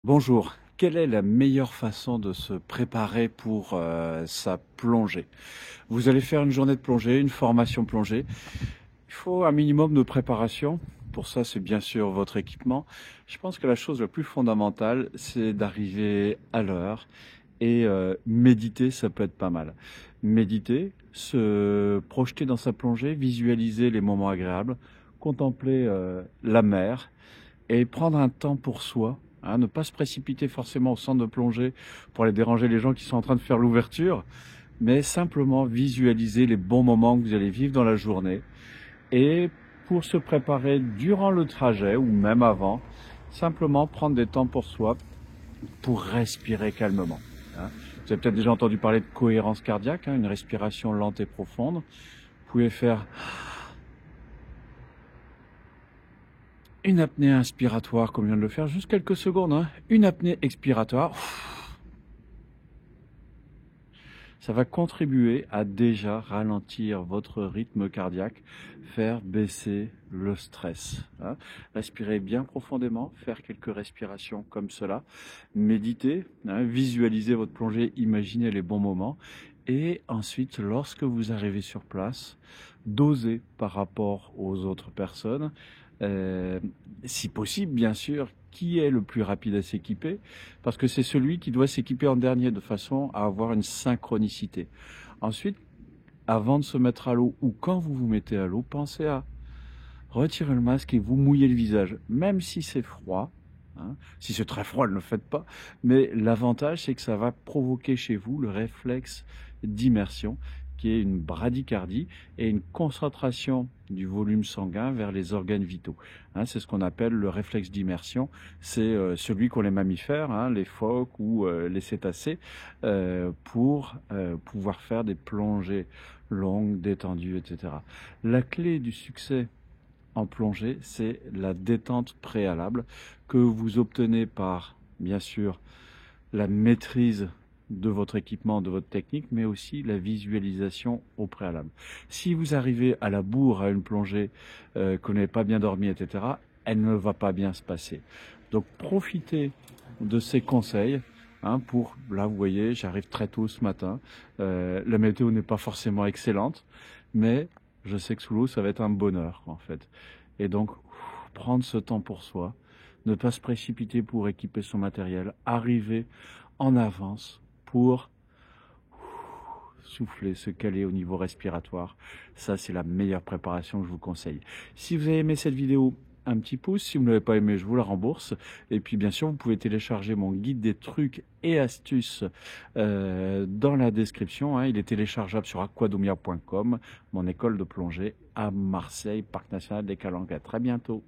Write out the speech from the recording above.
Bonjour, quelle est la meilleure façon de se préparer pour sa plongée? Vous allez faire une journée de plongée, une formation plongée. Il faut un minimum de préparation. Pour ça, c'est bien sûr votre équipement. Je pense que la chose la plus fondamentale, c'est d'arriver à l'heure et méditer, ça peut être pas mal. Méditer, se projeter dans sa plongée, visualiser les moments agréables, contempler la mer et prendre un temps pour soi, hein, ne pas se précipiter forcément au centre de plongée pour aller déranger les gens qui sont en train de faire l'ouverture, mais simplement visualiser les bons moments que vous allez vivre dans la journée. Et pour se préparer durant le trajet ou même avant, simplement prendre des temps pour soi, pour respirer calmement, hein. Vous avez peut-être déjà entendu parler de cohérence cardiaque, hein, une respiration lente et profonde. Vous pouvez faire une apnée inspiratoire, comme je viens de le faire, juste quelques secondes, hein. Une apnée expiratoire. Ça va contribuer à déjà ralentir votre rythme cardiaque, faire baisser le stress, hein. Respirez bien profondément, faire quelques respirations comme cela, méditer, hein, visualisez votre plongée, imaginez les bons moments, et ensuite, lorsque vous arrivez sur place, dosez par rapport aux autres personnes. Euh, Si possible, bien sûr, qui est le plus rapide à s'équiper, parce que c'est celui qui doit s'équiper en dernier de façon à avoir une synchronicité. Ensuite, avant de se mettre à l'eau ou quand vous vous mettez à l'eau, pensez à retirer le masque et vous mouiller le visage, même si c'est froid, hein. Si c'est très froid, ne le faites pas. Mais l'avantage, c'est que ça va provoquer chez vous le réflexe d'immersion, qui est une bradycardie et une concentration du volume sanguin vers les organes vitaux, hein. C'est ce qu'on appelle le réflexe d'immersion. C'est celui qu'ont les mammifères, hein, les phoques ou les cétacés, pour pouvoir faire des plongées longues, détendues, etc. La clé du succès en plongée, c'est la détente préalable que vous obtenez par, bien sûr, la maîtrise de votre équipement, de votre technique, mais aussi la visualisation au préalable. Si vous arrivez à la bourre à une plongée, que vous n'avez pas bien dormi, etc., elle ne va pas bien se passer. Donc profitez de ces conseils, hein, pour, là vous voyez, j'arrive très tôt ce matin, la météo n'est pas forcément excellente, mais je sais que sous l'eau ça va être un bonheur en fait. Et donc prendre ce temps pour soi, ne pas se précipiter pour équiper son matériel, arriver en avance pour souffler, se caler au niveau respiratoire. Ça, c'est la meilleure préparation que je vous conseille. Si vous avez aimé cette vidéo, un petit pouce. Si vous ne l'avez pas aimé, je vous la rembourse. Et puis, bien sûr, vous pouvez télécharger mon guide des trucs et astuces dans la description, hein. Il est téléchargeable sur aquadomia.com, mon école de plongée à Marseille, Parc National des Calanques. À très bientôt.